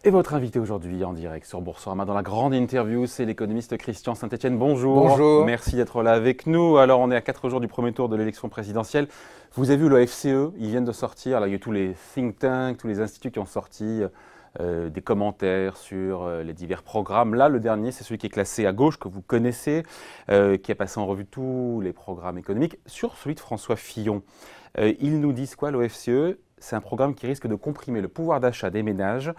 Et votre invité aujourd'hui en direct sur Boursorama dans la grande interview, c'est l'économiste Christian Saint-Etienne. Bonjour. Bonjour. Merci d'être là avec nous. Alors on est à 4 jours du premier tour de l'élection présidentielle. Vous avez vu l'OFCE, ils viennent de sortir, là, il y a tous les think tanks, tous les instituts qui ont sorti des commentaires sur les divers programmes. Là, le dernier, c'est celui qui est classé à gauche, que vous connaissez, qui a passé en revue tous les programmes économiques, sur celui de François Fillon. Ils nous disent quoi, l'OFCE? C'est un programme qui risque de comprimer le pouvoir d'achat des ménages,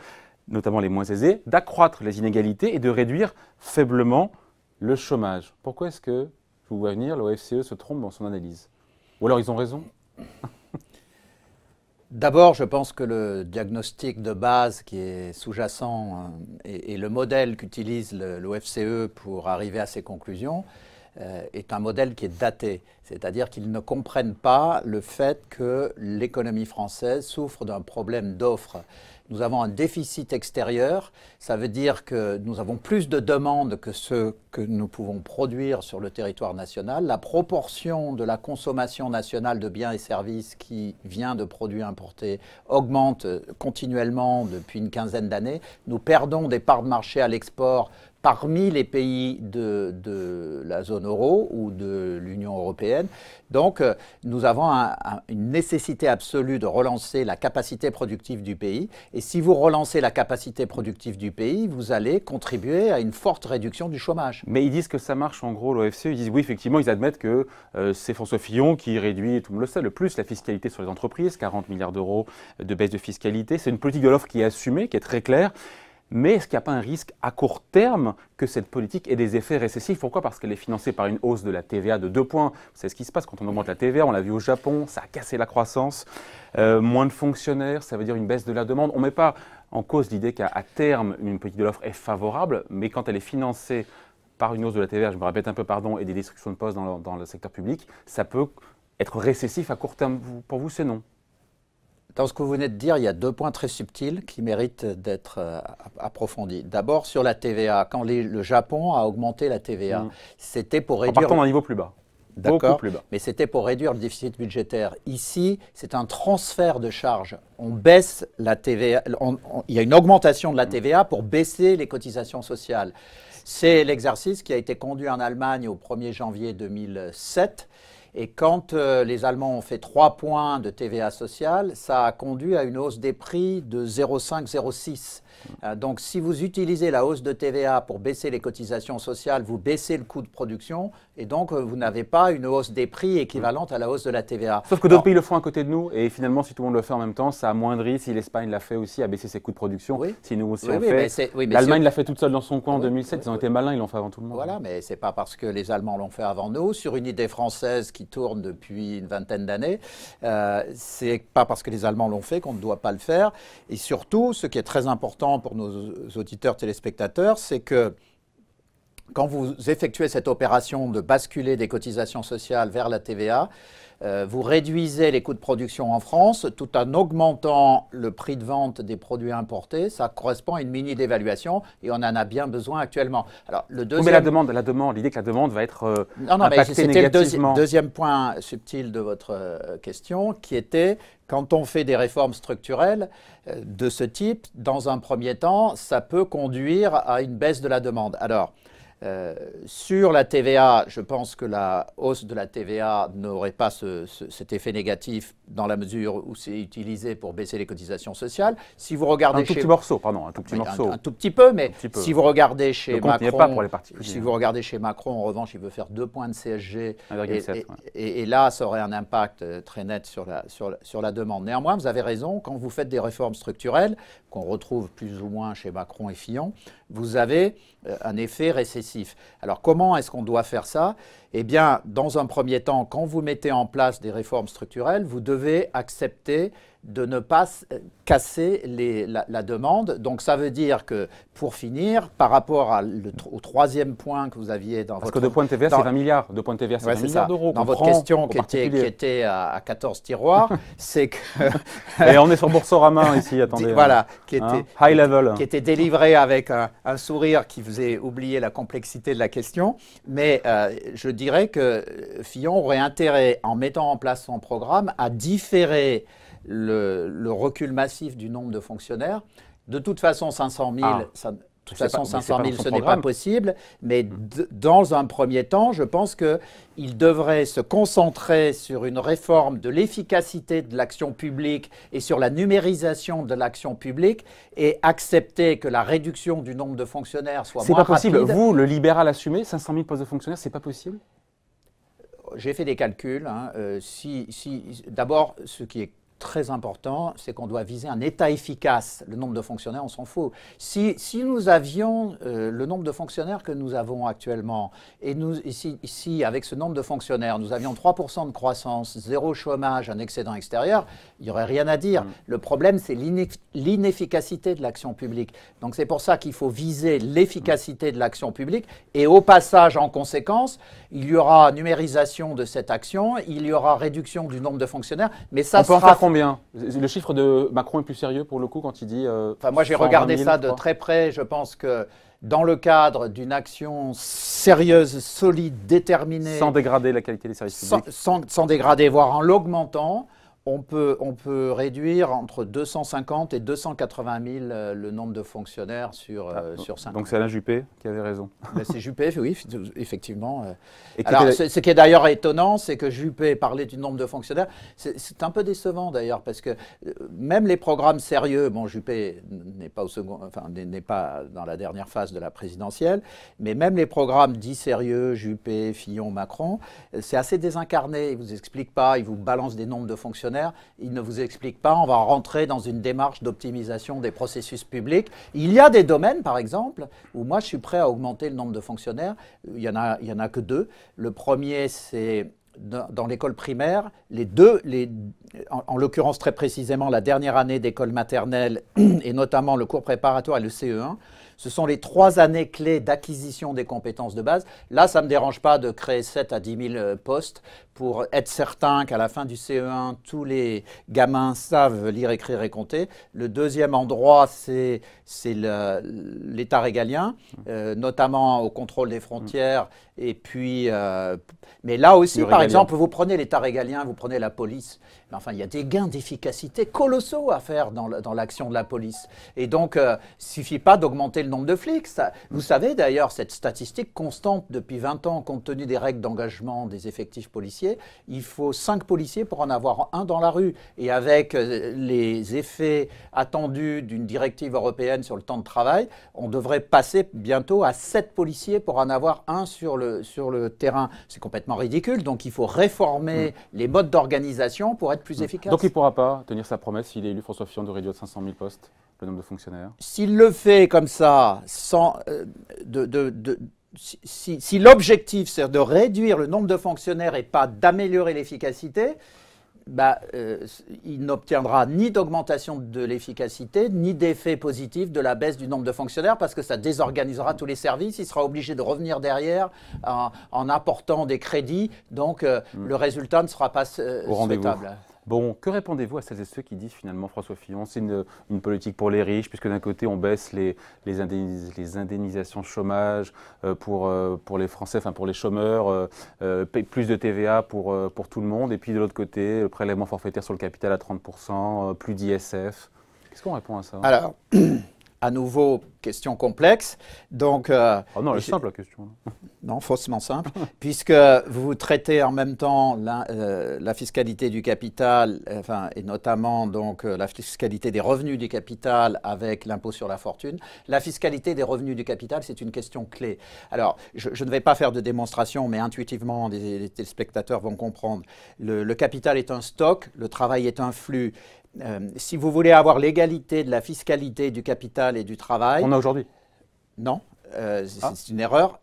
notamment les moins aisés, d'accroître les inégalités et de réduire faiblement le chômage. Pourquoi est-ce que, je vous vois venir, l'OFCE se trompe dans son analyse? Ou alors ils ont raison? D'abord, je pense que le diagnostic de base qui est sous-jacent et le modèle qu'utilise l'OFCE pour arriver à ses conclusions est un modèle qui est daté. C'est-à-dire qu'ils ne comprennent pas le fait que l'économie française souffre d'un problème d'offre. Nous avons un déficit extérieur, ça veut dire que nous avons plus de demandes que ce que nous pouvons produire sur le territoire national. La proportion de la consommation nationale de biens et services qui vient de produits importés augmente continuellement depuis une quinzaine d'années. Nous perdons des parts de marché à l'export parmi les pays de la zone euro ou de l'Union européenne. Donc, nous avons une nécessité absolue de relancer la capacité productive du pays. Et si vous relancez la capacité productive du pays, vous allez contribuer à une forte réduction du chômage. Mais ils disent que ça marche, en gros, l'OFCE. Ils disent, oui, effectivement, ils admettent que c'est François Fillon qui réduit, tout le monde le sait, le plus la fiscalité sur les entreprises, 40 milliards d'euros de baisse de fiscalité. C'est une politique de l'offre qui est assumée, qui est très claire. Mais est-ce qu'il n'y a pas un risque à court terme que cette politique ait des effets récessifs? Pourquoi? Parce qu'elle est financée par une hausse de la TVA de 2 points. C'est ce qui se passe quand on augmente la TVA. On l'a vu au Japon, ça a cassé la croissance. Moins de fonctionnaires, ça veut dire une baisse de la demande. On ne met pas en cause l'idée qu'à terme, une politique de l'offre est favorable, mais quand elle est financée par une hausse de la TVA, je me répète un peu, pardon, et des destructions de postes dans le secteur public, ça peut être récessif à court terme. Pour vous, c'est non? Dans ce que vous venez de dire, il y a 2 points très subtils qui méritent d'être approfondis. D'abord, sur la TVA, quand le Japon a augmenté la TVA, c'était pour réduire... En partant d'un niveau plus bas. D'accord, mais c'était pour réduire le déficit budgétaire. Ici, c'est un transfert de charges. On baisse la TVA, il y a une augmentation de la TVA pour baisser les cotisations sociales. C'est l'exercice qui a été conduit en Allemagne au 1er janvier 2007. Et quand les Allemands ont fait 3 points de TVA sociale, ça a conduit à une hausse des prix de 0,5-0,6. Donc si vous utilisez la hausse de TVA pour baisser les cotisations sociales, vous baissez le coût de production et donc vous n'avez pas une hausse des prix équivalente à la hausse de la TVA. Sauf que d'autres pays le font à côté de nous et finalement si tout le monde le fait en même temps, ça amoindrit. Si l'Espagne l'a fait aussi, à baisser ses coûts de production, oui. Si nous aussi on fait. L'Allemagne l'a fait toute seule dans son coin en 2007, ils ont été malins, ils l'ont fait avant tout le monde. Voilà, mais ce n'est pas parce que les Allemands l'ont fait avant nous, sur une idée française qui tourne depuis une vingtaine d'années, c'est pas parce que les Allemands l'ont fait qu'on ne doit pas le faire. Et surtout, ce qui est très important pour nos auditeurs téléspectateurs, c'est que quand vous effectuez cette opération de basculer des cotisations sociales vers la TVA, vous réduisez les coûts de production en France tout en augmentant le prix de vente des produits importés. Ça correspond à une mini-dévaluation et on en a bien besoin actuellement. Alors, le deuxième... Mais la demande, l'idée que la demande va être impactée négativement. C'était le deuxième point subtil de votre question qui était quand on fait des réformes structurelles de ce type, dans un premier temps, ça peut conduire à une baisse de la demande. Alors, sur la TVA, je pense que la hausse de la TVA n'aurait pas cet effet négatif dans la mesure où c'est utilisé pour baisser les cotisations sociales. Si vous regardez un tout petit morceau, pardon, un tout petit morceau. Un tout petit peu, mais si vous regardez chez Macron, pas pour les particuliers. Si vous regardez chez Macron, en revanche, il veut faire 2 points de CSG. 1,7, et là, ça aurait un impact très net sur la demande. Néanmoins, vous avez raison, quand vous faites des réformes structurelles, qu'on retrouve plus ou moins chez Macron et Fillon, vous avez un effet récessif. Alors comment est-ce qu'on doit faire ça? Eh bien, dans un premier temps, quand vous mettez en place des réformes structurelles, vous devez accepter de ne pas casser la demande. Donc ça veut dire que, pour finir, par rapport au troisième point que vous aviez dans votre... Parce que 2 points de TVA, c'est 20 milliards. 2 points de TVA, c'est 20 milliards d'euros. Dans votre question qui était à 14 tiroirs, c'est que... Et on est sur Boursorama ici, attendez. Voilà, high level. Qui était délivré avec un sourire qui faisait oublier la complexité de la question. Mais je dirais que Fillon aurait intérêt, en mettant en place son programme, à différer le recul massif du nombre de fonctionnaires. De toute façon, 500 000, de toute façon, 500 000, ce n'est pas possible. Mais dans un premier temps, je pense qu'il devrait se concentrer sur une réforme de l'efficacité de l'action publique et sur la numérisation de l'action publique et accepter que la réduction du nombre de fonctionnaires soit moins rapide. C'est pas possible. Vous, le libéral assumé, 500 000 postes de fonctionnaires, c'est pas possible? J'ai fait des calculs. D'abord, ce qui est très important, c'est qu'on doit viser un État efficace. Le nombre de fonctionnaires, on s'en fout. Si nous avions le nombre de fonctionnaires que nous avons actuellement, et si avec ce nombre de fonctionnaires, nous avions 3% de croissance, 0 chômage, un excédent extérieur, il n'y aurait rien à dire. Le problème, c'est l'inefficacité de l'action publique. Donc c'est pour ça qu'il faut viser l'efficacité de l'action publique, et au passage, en conséquence, il y aura numérisation de cette action, il y aura réduction du nombre de fonctionnaires, mais ça sera... Combien? Le chiffre de Macron est plus sérieux pour le coup quand il dit... moi j'ai regardé ça de très près. Je pense que dans le cadre d'une action sérieuse, solide, déterminée... Sans dégrader la qualité des services publics. Sans dégrader, voire en l'augmentant, on peut réduire entre 250 et 280 000 le nombre de fonctionnaires sur 5 ans. Donc c'est Alain Juppé qui avait raison. C'est Juppé, oui, effectivement. Alors, ce qui est d'ailleurs étonnant, c'est que Juppé parlait du nombre de fonctionnaires. C'est un peu décevant d'ailleurs, parce que même les programmes sérieux, bon, Juppé n'est pas n'est pas dans la dernière phase de la présidentielle, mais même les programmes dits sérieux, Juppé, Fillon, Macron, c'est assez désincarné. Ils ne vous expliquent pas, ils vous balancent des nombres de fonctionnaires. Il ne vous explique pas, on va rentrer dans une démarche d'optimisation des processus publics. Il y a des domaines, par exemple, où moi je suis prêt à augmenter le nombre de fonctionnaires. Il y en a que deux. Le premier, c'est dans l'école primaire, en l'occurrence très précisément la dernière année d'école maternelle et notamment le cours préparatoire et le CE1, ce sont les 3 années clés d'acquisition des compétences de base. Là, ça ne me dérange pas de créer 7 à 10 000 postes pour être certain qu'à la fin du CE1, tous les gamins savent lire, écrire et compter. Le deuxième endroit, c'est l'État régalien, notamment au contrôle des frontières. Et puis, mais là aussi, par exemple, vous prenez l'État régalien, vous prenez la police. Mais enfin, il y a des gains d'efficacité colossaux à faire dans l'action de la police. Et donc, il ne suffit pas d'augmenter le nombre de flics. Vous savez d'ailleurs, cette statistique constante depuis 20 ans, compte tenu des règles d'engagement des effectifs policiers, il faut 5 policiers pour en avoir un dans la rue. Et avec les effets attendus d'une directive européenne sur le temps de travail, on devrait passer bientôt à 7 policiers pour en avoir un sur le terrain. C'est complètement ridicule. Donc, il faut réformer les modes d'organisation pour être plus efficace. Donc, il ne pourra pas tenir sa promesse, s'il est élu, François Fillon, de réduire de 500 000 postes le nombre de fonctionnaires? S'il le fait comme ça, si l'objectif c'est de réduire le nombre de fonctionnaires et pas d'améliorer l'efficacité, il n'obtiendra ni d'augmentation de l'efficacité, ni d'effet positif de la baisse du nombre de fonctionnaires, parce que ça désorganisera tous les services. Il sera obligé de revenir derrière en apportant des crédits. Donc, le résultat ne sera pas souhaitable. Bon, que répondez-vous à celles et ceux qui disent finalement, François Fillon, c'est une politique pour les riches, puisque d'un côté on baisse les indemnisations chômage pour les Français, enfin pour les chômeurs, plus de TVA pour tout le monde, et puis de l'autre côté, le prélèvement forfaitaire sur le capital à 30%, plus d'ISF. Qu'est-ce qu'on répond à ça? Alors, à nouveau, question complexe. Donc, non, elle est simple la question. Non, faussement simple, puisque vous traitez en même temps la fiscalité du capital, et notamment donc, la fiscalité des revenus du capital avec l'impôt sur la fortune. La fiscalité des revenus du capital, c'est une question clé. Alors, je ne vais pas faire de démonstration, mais intuitivement, les téléspectateurs vont comprendre. Le capital est un stock, le travail est un flux. Si vous voulez avoir l'égalité de la fiscalité du capital et du travail... On a aujourd'hui? Non. C'est une erreur.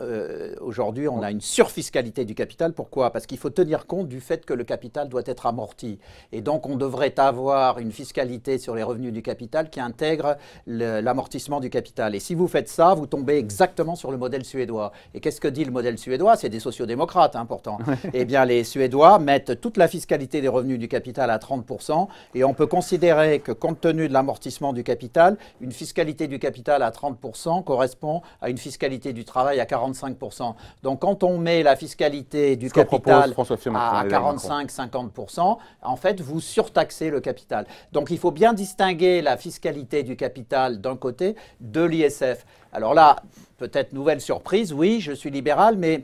Aujourd'hui, on a une surfiscalité du capital. Pourquoi? Parce qu'il faut tenir compte du fait que le capital doit être amorti. Et donc, on devrait avoir une fiscalité sur les revenus du capital qui intègre l'amortissement du capital. Et si vous faites ça, vous tombez exactement sur le modèle suédois. Et qu'est-ce que dit le modèle suédois? C'est des sociodémocrates, pourtant. Eh bien, les Suédois mettent toute la fiscalité des revenus du capital à 30%. Et on peut considérer que, compte tenu de l'amortissement du capital, une fiscalité du capital à 30% correspond à une fiscalité du travail à 45%. Donc quand on met la fiscalité du capital à 45-50%, en fait, vous surtaxez le capital. Donc il faut bien distinguer la fiscalité du capital d'un côté de l'ISF. Alors là, peut-être nouvelle surprise, oui, je suis libéral, mais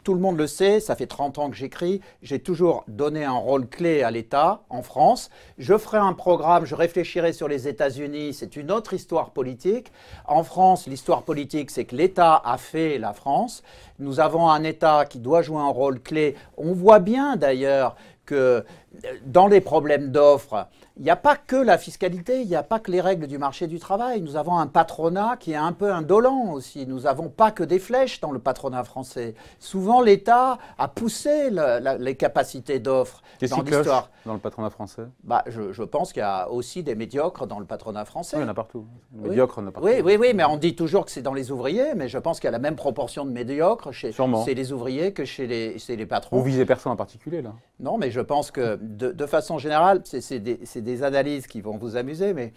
tout le monde le sait, ça fait 30 ans que j'écris, j'ai toujours donné un rôle clé à l'État en France. Je ferai un programme, je réfléchirai sur les États-Unis, c'est une autre histoire politique. En France, l'histoire politique, c'est que l'État a fait la France. Nous avons un État qui doit jouer un rôle clé. On voit bien d'ailleurs que dans les problèmes d'offres, il n'y a pas que la fiscalité, il n'y a pas que les règles du marché du travail. Nous avons un patronat qui est un peu indolent aussi. Nous n'avons pas que des flèches dans le patronat français. Souvent, l'État a poussé les capacités d'offres dans l'histoire. Dans le patronat français je pense qu'il y a aussi des médiocres dans le patronat français. Oui, il y en a partout. Médiocres, il y en a partout. Oui, mais on dit toujours que c'est dans les ouvriers, mais je pense qu'il y a la même proportion de médiocres chez les ouvriers que chez les patrons. Vous visez personne en particulier, là? Non, mais je pense que de façon générale, c'est des analyses qui vont vous amuser, mais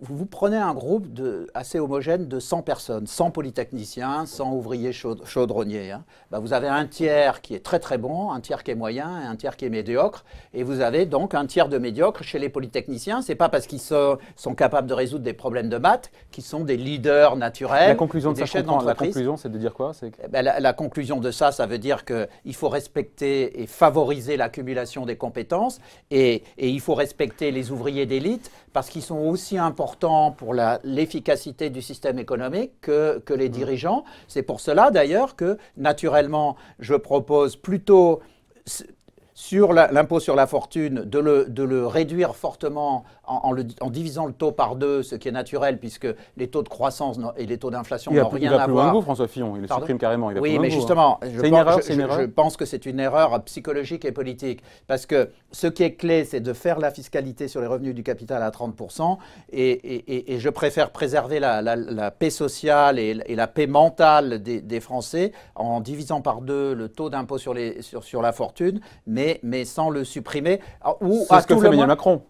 vous prenez un groupe assez homogène de 100 personnes, 100 polytechniciens, 100 ouvriers chaudronniers. Hein. Vous avez un tiers qui est très très bon, un tiers qui est moyen et un tiers qui est médiocre. Et vous avez donc un tiers de médiocre chez les polytechniciens. Ce n'est pas parce qu'ils sont capables de résoudre des problèmes de maths qu'ils sont des leaders naturels. La conclusion de ça, la conclusion, c'est de dire quoi? La conclusion de ça, ça veut dire qu'il faut respecter et favoriser l'accumulation des compétences et il faut respecter les ouvriers d'élite parce qu'ils sont aussi importants pour l'efficacité du système économique que les dirigeants. C'est pour cela d'ailleurs que, naturellement, je propose plutôt sur l'impôt sur la fortune, de le réduire fortement en divisant le taux par 2, ce qui est naturel puisque les taux de croissance et les taux d'inflation n'ont rien à voir. Il va plus loin que vous, François Fillon, il le supprime carrément. Oui, mais justement, je pense que c'est une erreur psychologique et politique parce que ce qui est clé, c'est de faire la fiscalité sur les revenus du capital à 30% et je préfère préserver la paix sociale et la paix mentale des Français en divisant par 2 le taux d'impôt sur la fortune, mais sans le supprimer. C'est ce que fait Emmanuel Macron.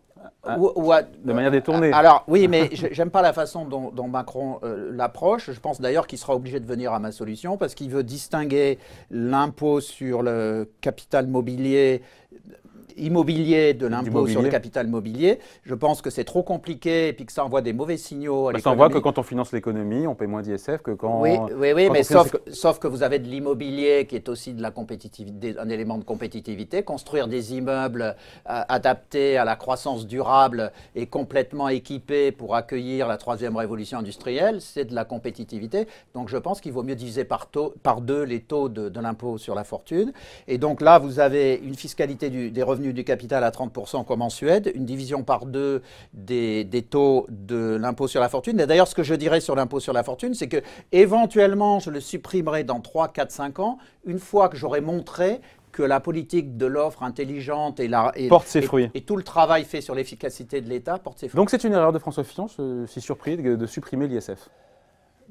De manière détournée. Alors oui, mais j'aime pas la façon dont Macron l'approche. Je pense d'ailleurs qu'il sera obligé de venir à ma solution parce qu'il veut distinguer l'impôt sur le capital immobilier de l'impôt sur le capital mobilier. Je pense que c'est trop compliqué et puis que ça envoie des mauvais signaux à l'économie. Ça envoie que quand on finance l'économie, on paie moins d'ISF que quand... Oui, mais sauf que vous avez de l'immobilier qui est aussi de la compétitivité, un élément de compétitivité. Construire des immeubles adaptés à la croissance durable et complètement équipés pour accueillir la 3e révolution industrielle, c'est de la compétitivité. Donc je pense qu'il vaut mieux diviser par 2 les taux de l'impôt sur la fortune. Et donc là, vous avez une fiscalité des revenus du capital à 30% comme en Suède, une division par 2 des taux de l'impôt sur la fortune. Et d'ailleurs, ce que je dirais sur l'impôt sur la fortune, c'est que éventuellement, je le supprimerai dans 3, 4, 5 ans, une fois que j'aurai montré que la politique de l'offre intelligente porte ses fruits. Et tout le travail fait sur l'efficacité de l'État porte ses fruits. Donc c'est une erreur de François Fillon, si surpris, de supprimer l'ISF?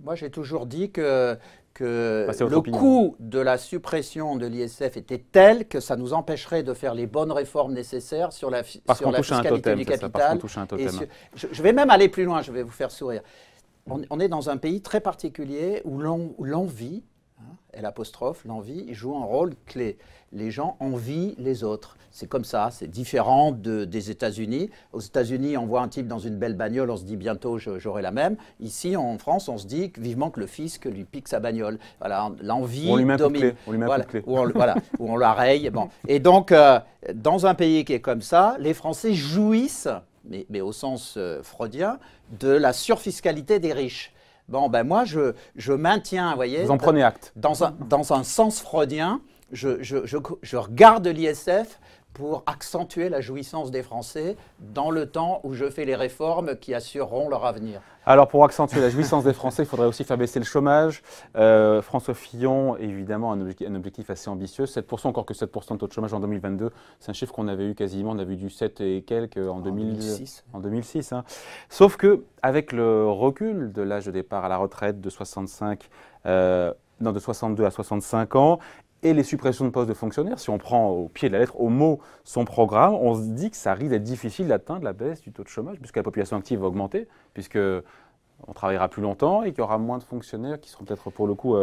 Moi, j'ai toujours dit que le coût de la suppression de l'ISF était tel que ça nous empêcherait de faire les bonnes réformes nécessaires sur la fiscalité du capital. Je vais même aller plus loin, je vais vous faire sourire. On est dans un pays très particulier où l'envie, l'envie joue un rôle clé. Les gens envient les autres. C'est comme ça, c'est différent des États-Unis. Aux États-Unis, on voit un type dans une belle bagnole, on se dit bientôt j'aurai la même. Ici, en France, on se dit vivement que le fisc lui pique sa bagnole. Voilà, l'envie domine. On lui met un coup de clé. Ou on la raye. Bon. Et donc, dans un pays qui est comme ça, les Français jouissent, mais au sens freudien, de la surfiscalité des riches. Bon, moi, je maintiens, vous voyez. Vous en prenez acte. Dans un sens freudien, je regarde l'ISF pour accentuer la jouissance des Français dans le temps où je fais les réformes qui assureront leur avenir. Alors, pour accentuer la jouissance des Français, il faudrait aussi faire baisser le chômage. François Fillon, évidemment, un objectif assez ambitieux. 7%, encore que 7% de taux de chômage en 2022. C'est un chiffre qu'on avait eu quasiment, on avait eu du 7 et quelques en 2006. En 2006 hein. Sauf qu'avec le recul de l'âge de départ à la retraite de 62 à 65 ans, et les suppressions de postes de fonctionnaires, si on prend au pied de la lettre, au mot, son programme, on se dit que ça risque d'être difficile d'atteindre la baisse du taux de chômage, puisque la population active va augmenter, puisque on travaillera plus longtemps et qu'il y aura moins de fonctionnaires qui seront peut-être pour le coup…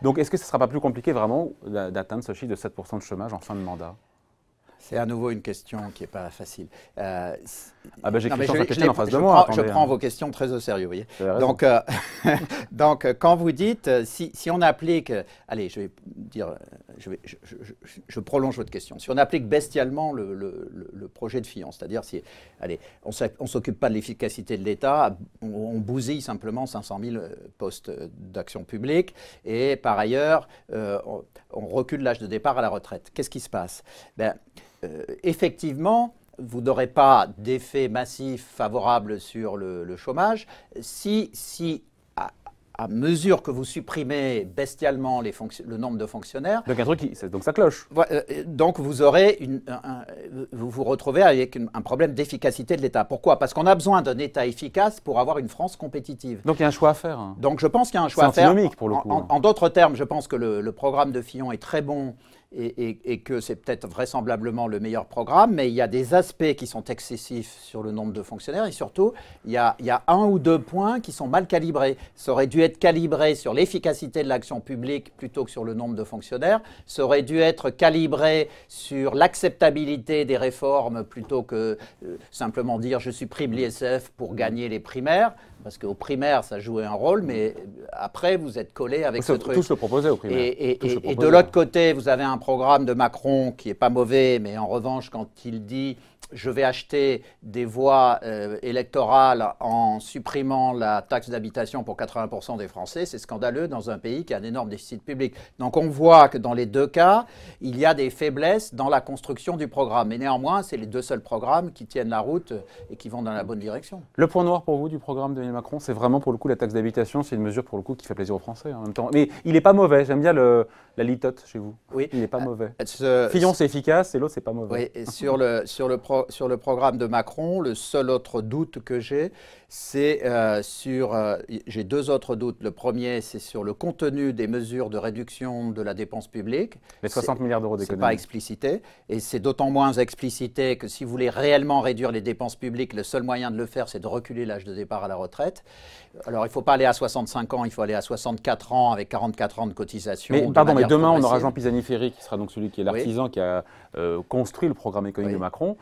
Donc, est-ce que ce ne sera pas plus compliqué vraiment d'atteindre ce chiffre de 7% de chômage en fin de mandat? C'est à nouveau une question qui n'est pas facile. J'ai Christian Saint-Etienne en face de moi. Je prends vos questions très au sérieux, vous voyez. Donc, quand vous dites, si on applique… Allez, je vais dire… Je prolonge votre question. Si on applique bestialement le projet de Fillon, c'est-à-dire si… Allez, on ne s'occupe pas de l'efficacité de l'État, on bousille simplement 500 000 postes d'action publique et par ailleurs, on recule l'âge de départ à la retraite. Qu'est-ce qui se passe? Effectivement, vous n'aurez pas d'effet massif favorable sur le chômage si à mesure que vous supprimez bestialement le nombre de fonctionnaires… Donc ça cloche. Donc vous aurez vous vous retrouvez avec un problème d'efficacité de l'État. Pourquoi? Parce qu'on a besoin d'un État efficace pour avoir une France compétitive. Donc il y a un choix à faire. Donc je pense qu'il y a un choix à faire. C'est antinomique pour le coup. En d'autres termes, je pense que le programme de Fillon est très bon et que c'est peut-être vraisemblablement le meilleur programme, mais il y a des aspects qui sont excessifs sur le nombre de fonctionnaires et surtout, il y a un ou deux points qui sont mal calibrés. Ça aurait dû être calibré sur l'efficacité de l'action publique plutôt que sur le nombre de fonctionnaires. Ça aurait dû être calibré sur l'acceptabilité des réformes plutôt que simplement dire je supprime l'ISF pour gagner les primaires. Parce qu'aux primaires, ça jouait un rôle, mais après, vous êtes collé avec ce truc. Tous le proposaient aux primaires. Et de l'autre côté, vous avez un programme de Macron qui n'est pas mauvais, mais en revanche, quand il dit « je vais acheter des voix électorales en supprimant la taxe d'habitation pour 80% des Français », c'est scandaleux dans un pays qui a un énorme déficit public. Donc on voit que dans les deux cas, il y a des faiblesses dans la construction du programme. Mais néanmoins, c'est les deux seuls programmes qui tiennent la route et qui vont dans la bonne direction. Le point noir pour vous du programme d'Emmanuel Macron, c'est vraiment pour le coup la taxe d'habitation. C'est une mesure pour le coup qui fait plaisir aux Français en même temps. Mais il n'est pas mauvais. J'aime bien la litote chez vous. Oui. Il n'est pas mauvais. Fillon, c'est efficace et l'autre, c'est pas mauvais. Oui, et sur le programme de Macron, le seul autre doute que j'ai, c'est j'ai deux autres doutes. Le premier, c'est sur le contenu des mesures de réduction de la dépense publique. Les 60 milliards d'euros d'économie. Ce n'est pas explicité. Et c'est d'autant moins explicité que si vous voulez réellement réduire les dépenses publiques, le seul moyen de le faire, c'est de reculer l'âge de départ à la retraite. Alors, il ne faut pas aller à 65 ans, il faut aller à 64 ans avec 44 ans de cotisation. Mais demain, on aura Jean Pisani-Ferry, qui sera donc celui qui est l'artisan qui a construit le programme économique de Macron.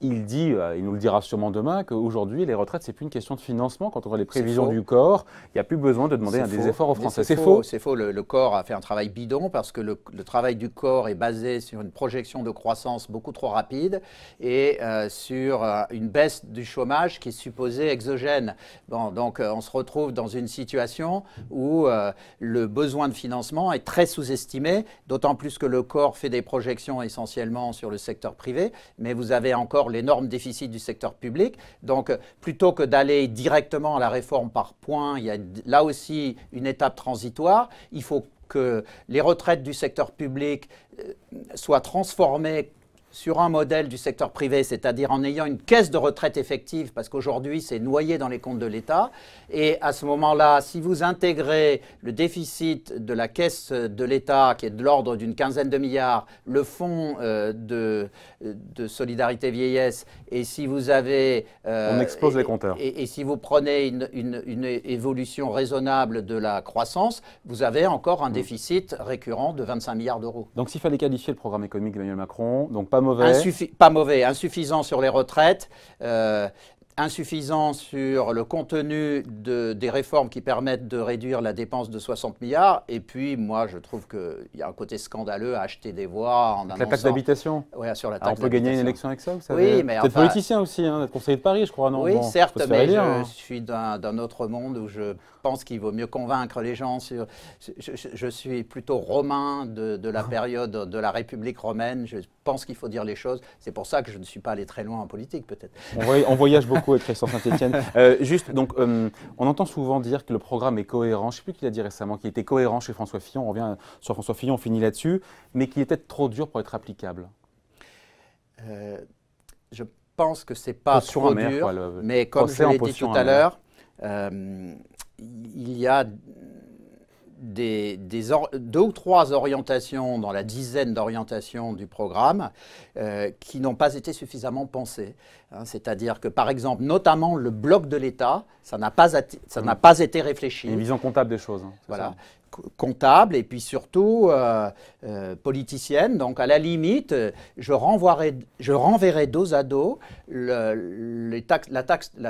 Il dit, il nous le dira sûrement demain, qu'aujourd'hui, les retraites, c'est plus une question de financement. Quand on voit les prévisions du corps, il n'y a plus besoin de demander des efforts aux Français. C'est faux. C'est faux. Le corps a fait un travail bidon parce que le travail du corps est basé sur une projection de croissance beaucoup trop rapide et sur une baisse du chômage qui est supposée exogène. Bon, donc, on se retrouve dans une situation où le besoin de financement est très sous-estimé, d'autant plus que le corps fait des projections essentiellement sur le secteur privé, mais vous avez encore l'énorme déficit du secteur public. Donc, plutôt que d'aller directement à la réforme par points, il y a là aussi une étape transitoire. Il faut que les retraites du secteur public soient transformées sur un modèle du secteur privé, c'est-à-dire en ayant une caisse de retraite effective, parce qu'aujourd'hui, c'est noyé dans les comptes de l'État. Et à ce moment-là, si vous intégrez le déficit de la caisse de l'État, qui est de l'ordre d'une quinzaine de milliards, le fonds de solidarité vieillesse, et si vous avez… on explose les compteurs. Et si vous prenez une évolution raisonnable de la croissance, vous avez encore un déficit récurrent de 25 milliards d'euros. Donc, s'il fallait qualifier le programme économique d'Emmanuel Macron, donc pas mauvais. Pas mauvais, insuffisant sur les retraites, insuffisant sur le contenu des réformes qui permettent de réduire la dépense de 60 milliards. Et puis, moi, je trouve qu'il y a un côté scandaleux à acheter des voix en annonçant… La taxe d'habitation. Oui, sur la taxe on peut gagner une élection avec ça, vous savez. Oui, mais vous êtes politicien aussi, hein, vous êtes conseiller de Paris, je crois, non? Oui, certes, mais je suis d'un autre monde où je pense qu'il vaut mieux convaincre les gens sur… Je suis plutôt romain de la période de la République romaine. Je pense qu'il faut dire les choses. C'est pour ça que je ne suis pas allé très loin en politique, peut-être. On voyage beaucoup avec Christian Saint-Etienne. Juste, donc, on entend souvent dire que le programme est cohérent. Je ne sais plus qui l'a dit récemment, qu'il était cohérent chez François Fillon. On revient sur François Fillon, on finit là-dessus, mais qu'il était trop dur pour être applicable. Je pense que ce n'est pas trop dur, mais comme je l'ai dit tout à l'heure, il y a 2 ou 3 orientations dans la dizaine d'orientations du programme qui n'ont pas été suffisamment pensées. Hein, c'est-à-dire que, par exemple, notamment le bloc de l'État, ça n'a pas été réfléchi. Une vision comptable des choses. Hein, voilà. Ça. Comptable et puis surtout politicienne. Donc à la limite, je renverrai dos à dos la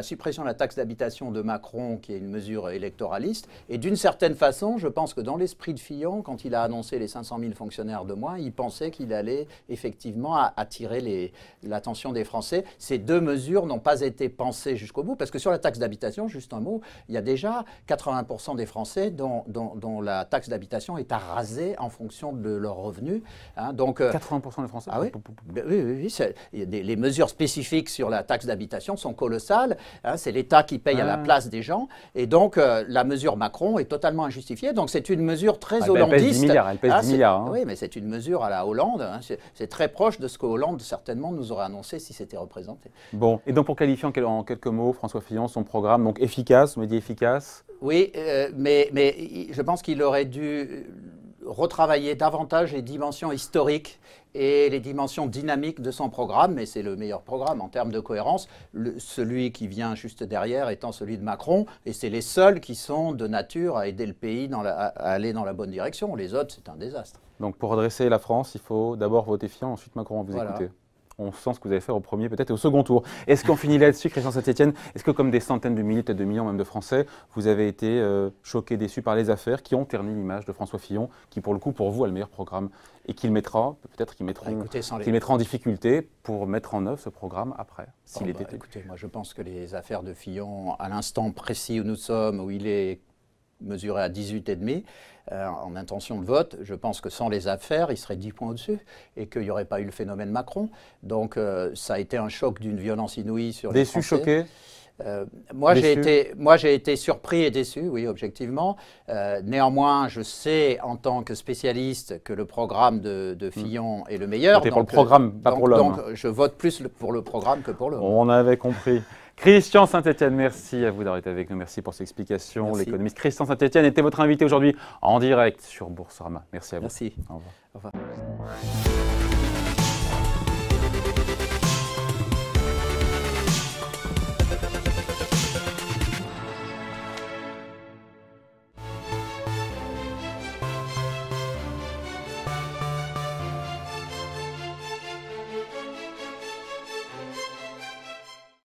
suppression de la taxe d'habitation de Macron, qui est une mesure électoraliste. Et d'une certaine façon, je pense que dans l'esprit de Fillon, quand il a annoncé les 500 000 fonctionnaires de moins, il pensait qu'il allait effectivement attirer l'attention des Français. Ces 2 mesures n'ont pas été pensées jusqu'au bout, parce que sur la taxe d'habitation, juste un mot, il y a déjà 80% des Français dont la taxe d'habitation est à raser en fonction de leurs revenus. Hein, donc, 80% des Français. Ah oui, oui. Les mesures spécifiques sur la taxe d'habitation sont colossales. Hein, c'est l'État qui paye à la place des gens. Et donc, la mesure Macron est totalement injustifiée. Donc, c'est une mesure très hollandiste. Elle pèse 10 milliards. Elle pèse 10 milliards. Hein. Oui, mais c'est une mesure à la Hollande. Hein, c'est très proche de ce que Hollande, certainement, nous aurait annoncé si c'était représenté. Bon, et donc pour qualifier en quelques mots, François Fillon, son programme, donc efficace, on dit efficace. Oui, mais je pense qu'il aurait dû retravailler davantage les dimensions historiques et les dimensions dynamiques de son programme, mais c'est le meilleur programme en termes de cohérence, celui qui vient juste derrière étant celui de Macron, et c'est les seuls qui sont de nature à aider le pays à aller dans la bonne direction. Les autres, c'est un désastre. Donc pour redresser la France, il faut d'abord voter Fillon, ensuite Macron, vous voilà. écoutez. On sent ce que vous allez faire au premier, peut-être, et au second tour. Est-ce qu'on finit là-dessus, Christian Saint-Etienne? Est-ce que, comme des centaines de milliers, peut-être de millions même de Français, vous avez été choqués, déçus par les affaires qui ont terni l'image de François Fillon, qui, pour le coup, pour vous, a le meilleur programme et qu'il mettra, peut-être qu'il mettra en difficulté pour mettre en œuvre ce programme après, s'il était élu? Écoutez, moi, je pense que les affaires de Fillon, à l'instant précis où nous sommes, où il est mesuré à 18,5 en intention de vote, je pense que sans les affaires, il serait 10 points au-dessus et qu'il n'y aurait pas eu le phénomène Macron. Donc ça a été un choc d'une violence inouïe sur les Français. Déçu, choqué? Moi, j'ai été surpris et déçu, oui, objectivement. Néanmoins, je sais, en tant que spécialiste, que le programme de Fillon est le meilleur. C'était pour le programme, pas pour l'homme. Donc, je vote plus pour le programme que pour l'homme. On avait compris. Christian Saint-Etienne, merci à vous d'avoir été avec nous. Merci pour ces explications. L'économiste Christian Saint-Etienne était votre invité aujourd'hui en direct sur Boursorama. Merci à vous. Merci. Au revoir. Au revoir.